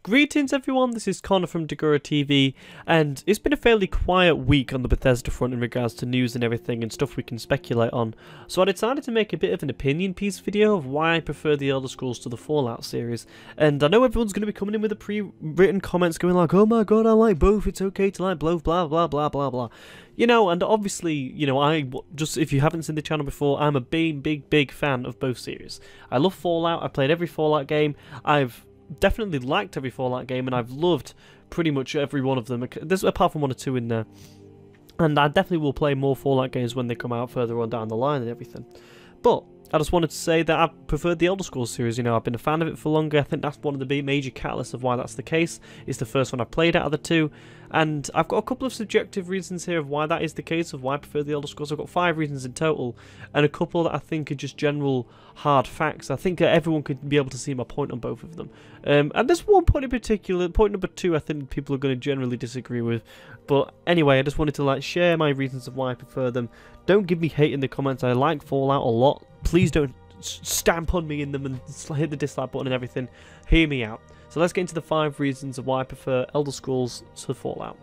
Greetings everyone, this is Connor from Dagura TV, and it's been a fairly quiet week on the Bethesda front in regards to news and everything and stuff we can speculate on, so I decided to make a bit of an opinion piece video of why I prefer the Elder Scrolls to the Fallout series. And I know everyone's going to be coming in with the pre-written comments going like, oh my god, I like both, it's okay to like both, blah blah blah blah blah. You know, and obviously, you know, if you haven't seen the channel before, I'm a big fan of both series. I love Fallout, I played every Fallout game, I've definitely liked every Fallout game, and I've loved pretty much every one of them. There's apart from one or two in there, and I definitely will play more Fallout games when they come out further on down the line and everything. But I just wanted to say that I've preferred the Elder Scrolls series. You know, I've been a fan of it for longer. I think that's one of the major catalysts of why that's the case. It's the first one I've played out of the two, and I've got a couple of subjective reasons here of why that is the case, of why I prefer the Elder Scrolls. I've got 5 reasons in total, and a couple that I think are just general hard facts. I think that everyone could be able to see my point on both of them. And there's one point in particular, point number 2, I think people are going to generally disagree with. But anyway, I just wanted to like share my reasons of why I prefer them. Don't give me hate in the comments. I like Fallout a lot. Please don't stamp on me in them and hit the dislike button and everything. Hear me out. So let's get into the 5 reasons of why I prefer Elder Scrolls to Fallout.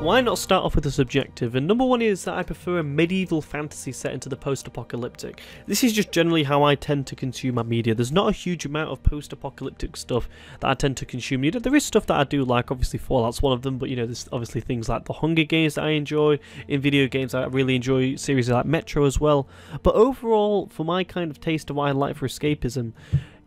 Why not start off with a subjective? And number 1 is that I prefer a medieval fantasy set into the post-apocalyptic. This is just generally how I tend to consume my media. There's not a huge amount of post-apocalyptic stuff that I tend to consume. You know, there is stuff that I do like, obviously Fallout's one of them, but you know, there's obviously things like the Hunger Games that I enjoy. In video games, I really enjoy series like Metro as well. But overall, for my kind of taste of what I like for escapism,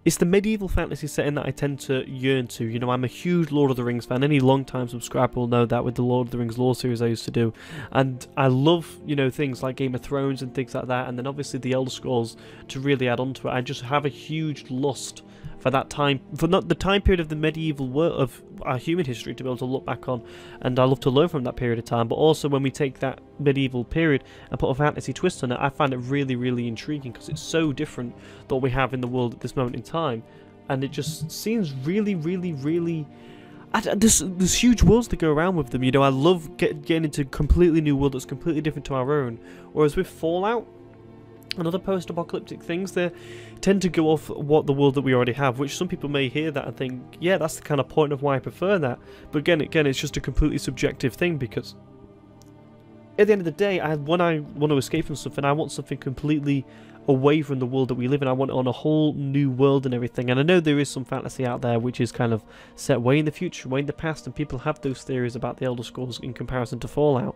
it's the medieval fantasy setting that I tend to yearn to. You know, I'm a huge Lord of the Rings fan. Any long-time subscriber will know that with the Lord of the Rings lore series I used to do. And I love, you know, things like Game of Thrones and things like that. And then obviously the Elder Scrolls to really add on to it. I just have a huge lust for that time, for not the time period of the medieval world of our human history to be able to look back on, and I love to learn from that period of time. But also when we take that medieval period and put a fantasy twist on it, I find it really intriguing because it's so different than what we have in the world at this moment in time, and it just seems really there's huge worlds to go around with them. You know, I love getting into a completely new world that's completely different to our own, whereas with Fallout and other post-apocalyptic things, they tend to go off what the world that we already have, which some people may hear that and think, yeah, that's the kind of point of why I prefer that. But again, it's just a completely subjective thing, because at the end of the day, when I want to escape from something, I want something completely away from the world that we live in. I want it on a whole new world and everything. And I know there is some fantasy out there which is kind of set way in the future, way in the past, and people have those theories about the Elder Scrolls in comparison to Fallout.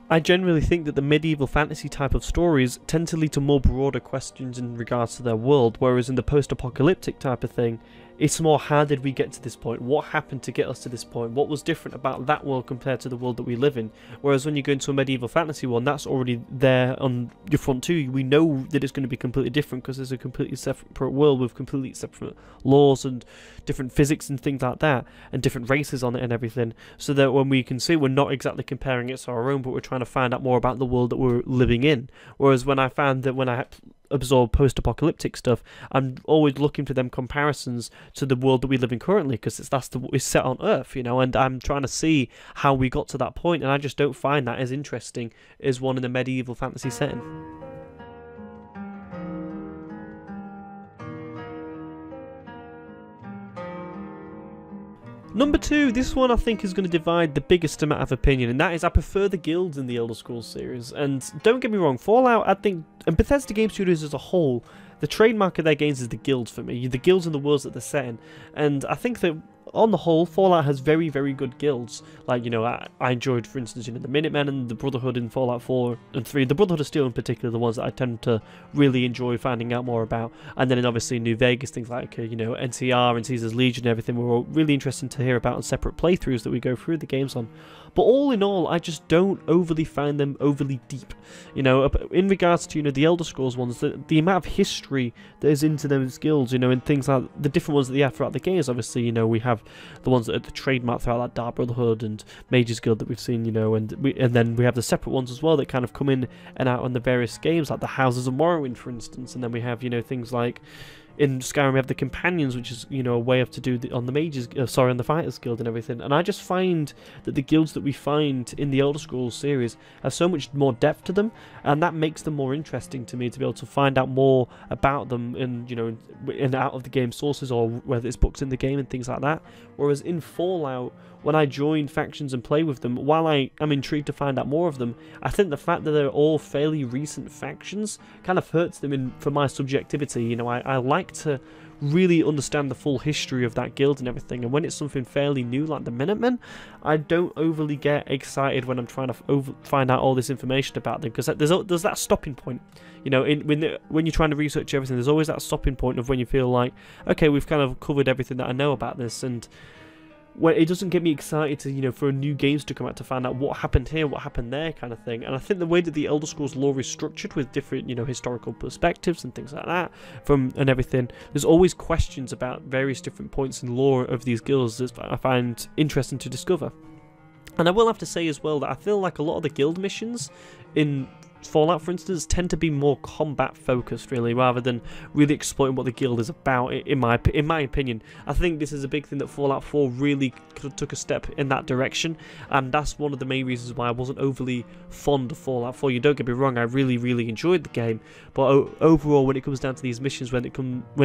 I generally think that the medieval fantasy type of stories tend to lead to more broader questions in regards to their world, whereas in the post-apocalyptic type of thing, it's more, how did we get to this point? What happened to get us to this point? What was different about that world compared to the world that we live in? Whereas when you go into a medieval fantasy one, that's already there on your front too. We know that it's going to be completely different because it's a completely separate world with completely separate laws and different physics and things like that, and different races on it and everything, so that when we can see, we're not exactly comparing it to our own, but we're trying to find out more about the world that we're living in. Whereas when I found that when I absorb post-apocalyptic stuff, I'm always looking for them comparisons to the world that we live in currently, because it's set on Earth, you know, and I'm trying to see how we got to that point, and I just don't find that as interesting as one in a medieval fantasy setting. Number 2, this one I think is going to divide the biggest amount of opinion, and that is I prefer the guilds in the Elder Scrolls series. And don't get me wrong, Fallout, I think, and Bethesda Game Studios as a whole, the trademark of their games is the guilds for me. The guilds and the worlds that they're set in. And I think that on the whole, Fallout has very good guilds. Like, you know, I enjoyed, for instance, you know, the Minutemen and the Brotherhood in Fallout 4 and 3. The Brotherhood of Steel in particular, the ones that I tend to really enjoy finding out more about. And then obviously New Vegas, things like, you know, NCR and Caesar's Legion and everything were all really interesting to hear about in separate playthroughs that we go through the games on. But all in all, I just don't overly find them overly deep. You know, in regards to, you know, the Elder Scrolls ones, the amount of history that is into those guilds, you know, and things like the different ones that they have throughout the games. Obviously, you know, we have the ones that are the trademark throughout, like Dark Brotherhood and Mage's Guild that we've seen, you know, and then we have the separate ones as well that kind of come in and out on the various games, like the Houses of Morrowind, for instance. And then we have, you know, things like, in Skyrim we have the companions, which is, you know, a way of to do on the mages, on the fighters guild and everything. And I just find that the guilds that we find in the Elder Scrolls series have so much more depth to them, and that makes them more interesting to me, to be able to find out more about them in, you know, in out of the game sources, or whether it's books in the game and things like that. Whereas in Fallout, when I join factions and play with them, while I am intrigued to find out more of them, I think the fact that they're all fairly recent factions kind of hurts them for my subjectivity. You know, I like to really understand the full history of that guild and everything, and when it's something fairly new like the Minutemen, I don't overly get excited when I'm trying to find out all this information about them, because there's that stopping point. You know, when you're trying to research everything, there's always that stopping point of when you feel like, okay, we've kind of covered everything that I know about this, and when it doesn't get me excited to, you know, for new games to come out to find out what happened here, what happened there, kind of thing. And I think the way that the Elder Scrolls lore is structured, with different, you know, historical perspectives and things like that, and everything, there's always questions about various different points in lore of these guilds that I find interesting to discover. And I will have to say as well that I feel like a lot of the guild missions in Fallout, for instance, tend to be more combat focused, really, rather than really exploiting what the guild is about. In my opinion, I think this is a big thing that Fallout 4 really took a step in that direction, and that's one of the main reasons why I wasn't overly fond of Fallout 4. You don't get me wrong, I really enjoyed the game, but overall, when it comes down to these missions, when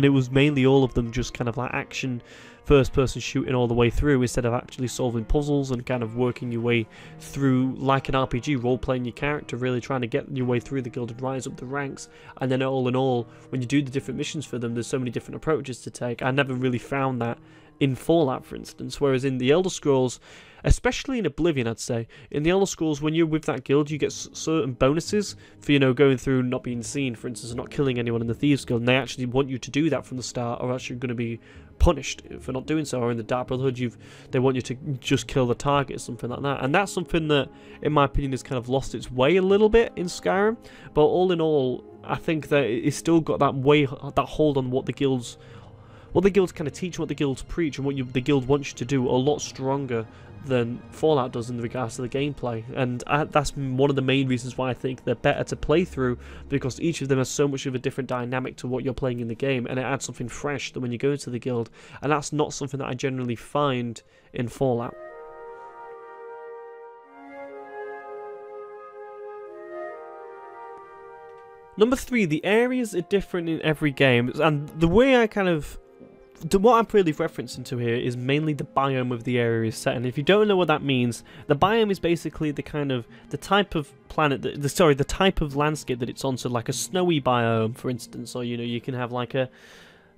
it was mainly all of them just kind of like action, first-person shooting all the way through, instead of actually solving puzzles and kind of working your way through like an RPG, role-playing your character, really trying to get your way through the guild and rise up the ranks. And then all in all, when you do the different missions for them, there's so many different approaches to take. I never really found that in Fallout, for instance, whereas in the Elder Scrolls, especially in Oblivion, I'd say, in the Elder Scrolls, when you're with that guild, you get certain bonuses for, you know, going through not being seen, for instance, and not killing anyone in the Thieves Guild, and they actually want you to do that from the start, or else you're going to be punished for not doing so. Or in the Dark Brotherhood, they want you to just kill the target, something like that. And that's something that, in my opinion, has kind of lost its way a little bit in Skyrim. But all in all, I think that it's still got that hold on what the guilds kind of teach, what the guilds preach, and what the guild wants you to do, a lot stronger than Fallout does in regards to the gameplay. And that's one of the main reasons why I think they're better to play through, because each of them has so much of a different dynamic to what you're playing in the game, and it adds something fresh when you go into the guild, and that's not something that I generally find in Fallout. Number 3, the areas are different in every game, and the way I kind of what I'm really referencing to here is mainly the biome of the area is set. And if you don't know what that means, the biome is basically the type of planet, the type of landscape that it's on. So like a snowy biome, for instance, or, you know, you can have like a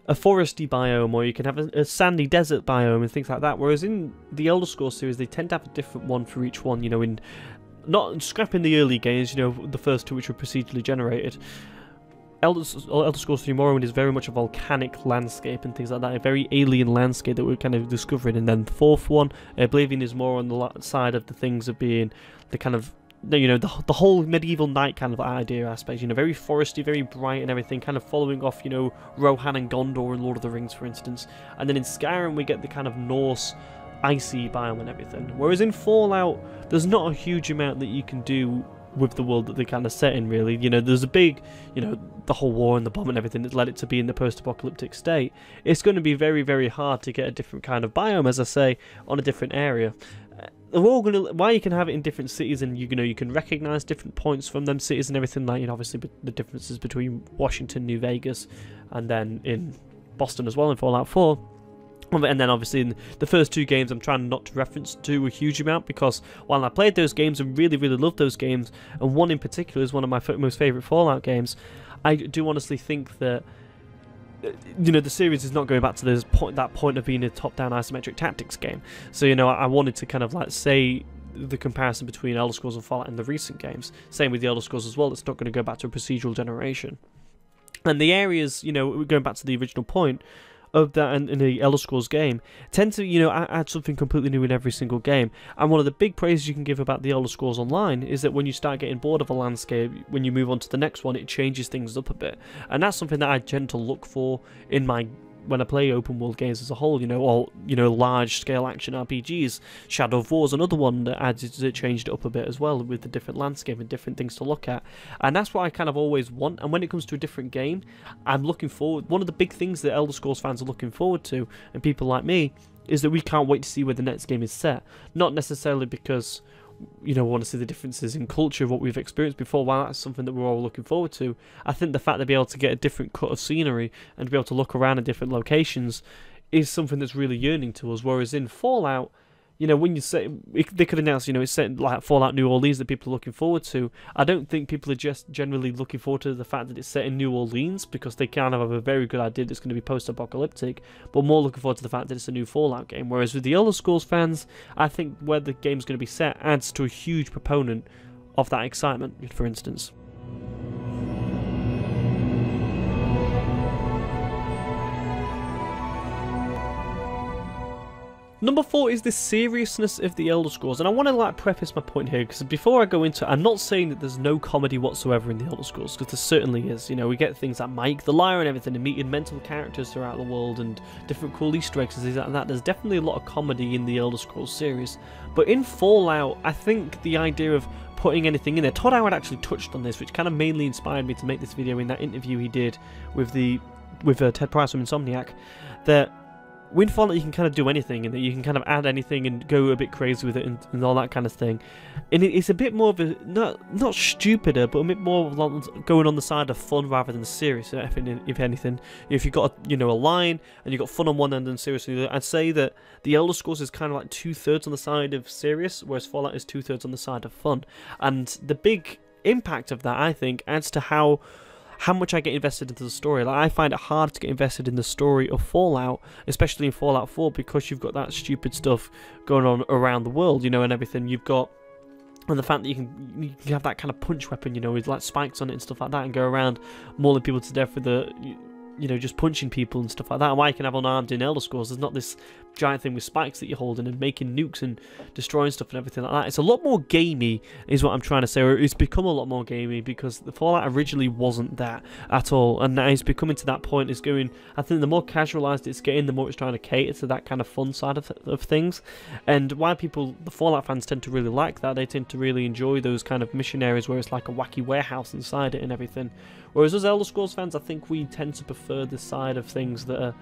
foresty biome, or you can have a sandy desert biome and things like that. Whereas in the Elder Scrolls series, they tend to have a different one for each one. You know, not scrapping the early games, you know, the first two which were procedurally generated. Elder Scrolls 3 Morrowind is very much a volcanic landscape and things like that, a very alien landscape that we're kind of discovering. And then the fourth one, Oblivion, is more on the side of the things of being the kind of, you know, the whole medieval knight kind of idea aspect, you know, very foresty, very bright and everything, kind of following off, you know, Rohan and Gondor in Lord of the Rings, for instance. And then in Skyrim we get the kind of Norse icy biome and everything. Whereas in Fallout, there's not a huge amount that you can do with the world that they kind of set in, really. You know, there's a big, you know, the whole war and the bomb and everything that led it to be in the post-apocalyptic state. It's going to be very hard to get a different kind of biome, as I say, on a different area. They're all going to, why you can have it in different cities, and you know, you can recognize different points from them cities and everything, like, you know, obviously the differences between Washington, New Vegas, and then in Boston as well in Fallout 4. And then obviously in the first two games I'm trying not to reference to a huge amount, because while I played those games and really loved those games, and one in particular is one of my most favourite Fallout games, I do honestly think that, you know, the series is not going back to that point of being a top-down isometric tactics game. So, you know, I wanted to kind of like say the comparison between Elder Scrolls and Fallout and the recent games. Same with the Elder Scrolls as well, it's not going to go back to a procedural generation. And the areas, you know, going back to the original point of that in the Elder Scrolls game, tend to, you know, add something completely new in every single game. And one of the big praises you can give about the Elder Scrolls Online is that when you start getting bored of a landscape, when you move on to the next one, it changes things up a bit. And that's something that I tend to look for in my when I play open world games as a whole, or large scale action RPGs. Shadow of War is another one that changed it up a bit as well, with the different landscape and different things to look at, and that's what I kind of always want. And when it comes to a different game, I'm looking forward. One of the big things that Elder Scrolls fans are looking forward to, and people like me, is that we can't wait to see where the next game is set. Not necessarily because we want to see the differences in culture of what we've experienced before. While that's something that we're all looking forward to, I think the fact to be able to get a different cut of scenery and to be able to look around at different locations is something that's really yearning to us. Whereas in Fallout, when you say they could announce, it's set like Fallout New Orleans that people are looking forward to. I don't think people are just generally looking forward to the fact that it's set in New Orleans, because they kind of have a very good idea that it's going to be post-apocalyptic, but more looking forward to the fact that it's a new Fallout game. Whereas with the Elder Scrolls fans, I think where the game's going to be set adds to a huge proponent of that excitement, for instance. Number 4 is the seriousness of the Elder Scrolls, and I want to preface my point here, because before I go into it, I'm not saying that there's no comedy whatsoever in the Elder Scrolls, because there certainly is. We get things like Mike the Liar and everything, and meeting mental characters throughout the world, and different cool Easter eggs and things like that. There's definitely a lot of comedy in the Elder Scrolls series, but in Fallout, I think the idea of putting anything in there, Todd Howard actually touched on this, which kind of mainly inspired me to make this video in that interview he did with Ted Price from Insomniac, that with Fallout you can kind of do anything, and that you can kind of add anything and go a bit crazy with it and all that kind of thing. And it's a bit more of a, not stupider, but a bit more going on the side of fun rather than serious, if anything. If you've got a line and you've got fun on one end and serious on the other, I'd say that the Elder Scrolls is kind of like 2/3 on the side of serious, whereas Fallout is 2/3 on the side of fun. And the big impact of that, I think, adds to how much I get invested into the story. I find it hard to get invested in the story of Fallout, especially in Fallout 4, because you've got that stupid stuff going on around the world, and everything. You've got, and the fact that you can have that kind of punch weapon, with like spikes on it and stuff like that, and go around mauling people to death with the, just punching people and stuff like that. And why you can have unarmed in Elder Scrolls, there's not this giant thing with spikes that you're holding and making nukes and destroying stuff and everything like that. It's a lot more gamey, is what I'm trying to say, or it's become a lot more gamey, because the Fallout originally wasn't that at all, and now it's becoming to that point. It's going, I think the more casualized it's getting, the more it's trying to cater to that kind of fun side of things. And why the Fallout fans tend to really like that, they tend to really enjoy those kind of mission areas where it's like a wacky warehouse inside it and everything. Whereas as Elder Scrolls fans, I think we tend to prefer the side of things that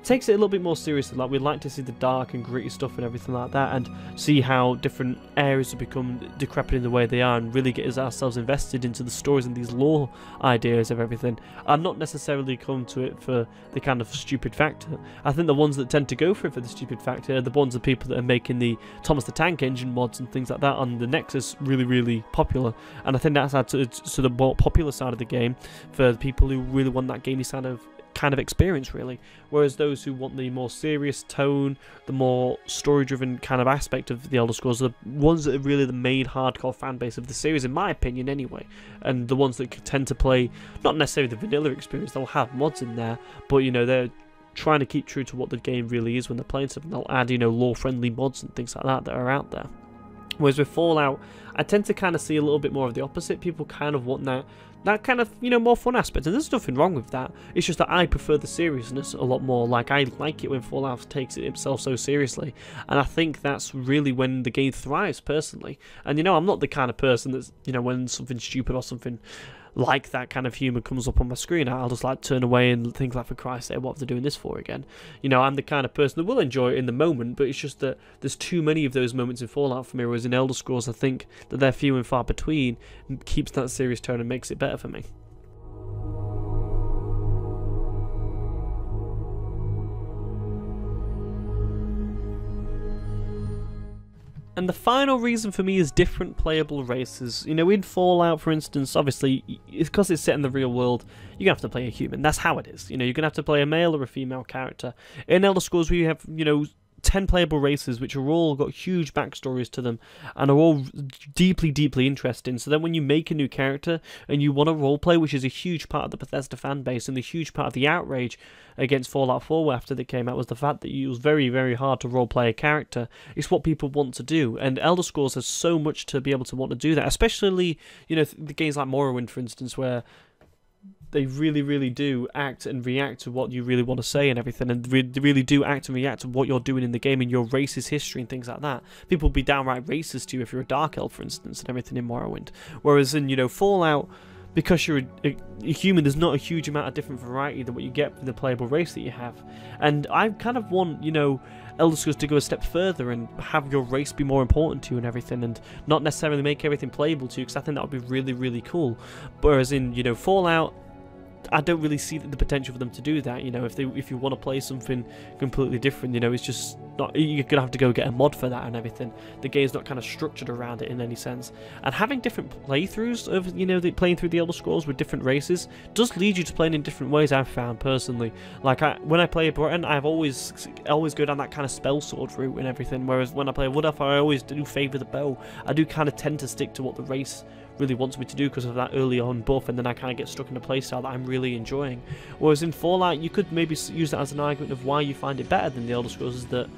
takes it a little bit more seriously. Like, we'd like to see the dark and gritty stuff and everything like that, and see how different areas have become decrepit in the way they are, and really get ourselves invested into the stories and these lore ideas of everything. I'm not necessarily come to it for the kind of stupid factor. I think the ones that tend to go for it for the stupid factor are the ones of people that are making the Thomas the Tank Engine mods and things like that on the Nexus really, really popular. And I think that's added to the more popular side of the game for the people who really want that gamey side of kind of experience, really. Whereas those who want the more serious tone, the more story-driven kind of aspect of the Elder Scrolls, are the ones that are really the main hardcore fan base of the series, in my opinion anyway. And the ones that tend to play, not necessarily the vanilla experience, they'll have mods in there, but they're trying to keep true to what the game really is when they're playing something. They'll add, lore-friendly mods and things like that are out there. Whereas with Fallout, I tend to kind of see a little bit more of the opposite. People kind of want that kind of, more fun aspect, and there's nothing wrong with that. It's just that I prefer the seriousness a lot more. Like, I like it when Fallout takes it itself so seriously, and I think that's really when the game thrives, personally. And, I'm not the kind of person that's, when something stupid or something like that kind of humour comes up on my screen, I'll just turn away and think for Christ's sake, what are they doing this for again? I'm the kind of person that will enjoy it in the moment, but it's just that there's too many of those moments in Fallout for me, whereas in Elder Scrolls I think that they're few and far between, and keeps that serious tone and makes it better for me. And the final reason for me is different playable races. In Fallout, for instance, obviously, because it's set in the real world, you're going to have to play a human. That's how it is. You're going to have to play a male or a female character. In Elder Scrolls, we have, 10 playable races, which are all got huge backstories to them and are all deeply, deeply interesting. So then when you make a new character and you want to roleplay, which is a huge part of the Bethesda fan base and the huge part of the outrage against Fallout 4 after they came out, was the fact that it was very, very hard to roleplay a character. It's what people want to do, and Elder Scrolls has so much to be able to want to do that, especially, the games like Morrowind, for instance, where they really do act and react to what you really want to say and everything, and really do act and react to what you're doing in the game and your race's history and things like that. People will be downright racist to you if you're a Dark Elf, for instance, and everything in Morrowind. Whereas in, you know, Fallout, because you're a human, there's not a huge amount of different variety than what you get from the playable race that you have. And I kind of want, you know, Elder Scrolls to go a step further and have your race be more important to you and everything, and not necessarily make everything playable to you, because I think that would be really cool. Whereas in, you know, Fallout, I don't really see the potential for them to do that. You know, if you want to play something completely different, you know, it's just not, you're gonna have to go get a mod for that and everything. The game's not kind of structured around it in any sense. And having different playthroughs of, you know, playing through the Elder Scrolls with different races does lead you to playing in different ways, I've found personally. Like when I play Britain, I've always go down that kind of spell sword route and everything, whereas when I play Wood Elf, I always do favour the bow. I do kind of tend to stick to what the race really wants me to do because of that early on buff, and then I kind of get stuck in a playstyle that I'm really enjoying. Whereas in Fallout, you could maybe use that as an argument of why you find it better than the Elder Scrolls, is that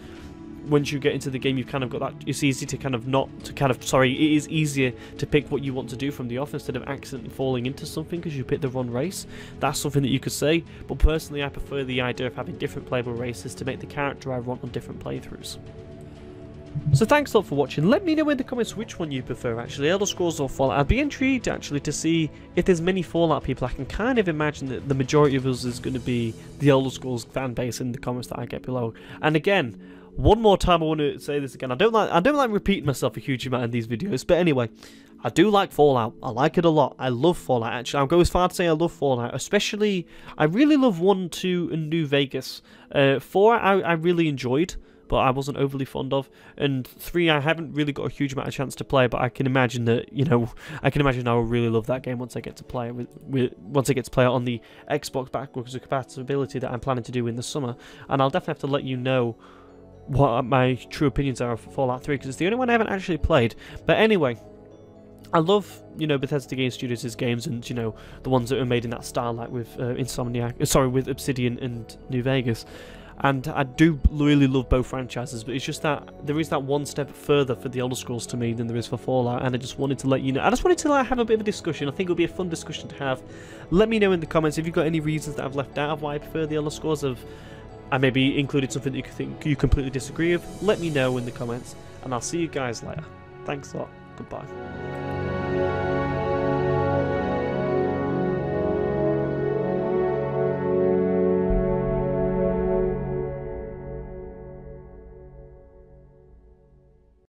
once you get into the game, you've kind of got that, it's easy to kind of it is easier to pick what you want to do from the off instead of accidentally falling into something because you picked the wrong race. That's something that you could say, but personally I prefer the idea of having different playable races to make the character I want on different playthroughs. So thanks a lot for watching. Let me know in the comments which one you prefer, actually, Elder Scrolls or Fallout. I'd be intrigued actually to see if there's many Fallout people. I can kind of imagine that the majority of us is going to be the Elder Scrolls fan base in the comments that I get below. And again, one more time I want to say this again. I don't like repeating myself a huge amount in these videos, but anyway, I do like Fallout. I like it a lot. I love Fallout, actually. I'll go as far to say I love Fallout. Especially, I really love 1, 2, and New Vegas. 4 I really enjoyed, but I wasn't overly fond of, and 3 I haven't really got a huge amount of chance to play, but I can imagine that, you know, I will really love that game once I get to play it once I get to play it on the Xbox backwards compatibility that I'm planning to do in the summer. And I'll definitely have to let you know what my true opinions are of Fallout 3, because it's the only one I haven't actually played. But anyway, I love, you know, Bethesda Game Studios' games, and, you know, the ones that are made in that style, like with with Obsidian and New Vegas. And I do really love both franchises, but it's just that there is that one step further for the Elder Scrolls to me than there is for Fallout, and I just wanted to let you know. I just wanted to have a bit of a discussion. I think it would be a fun discussion to have. Let me know in the comments if you've got any reasons that I've left out of why I prefer the Elder Scrolls, of I maybe included something that you think you completely disagree with. Let me know in the comments, and I'll see you guys later. Thanks a lot. Goodbye.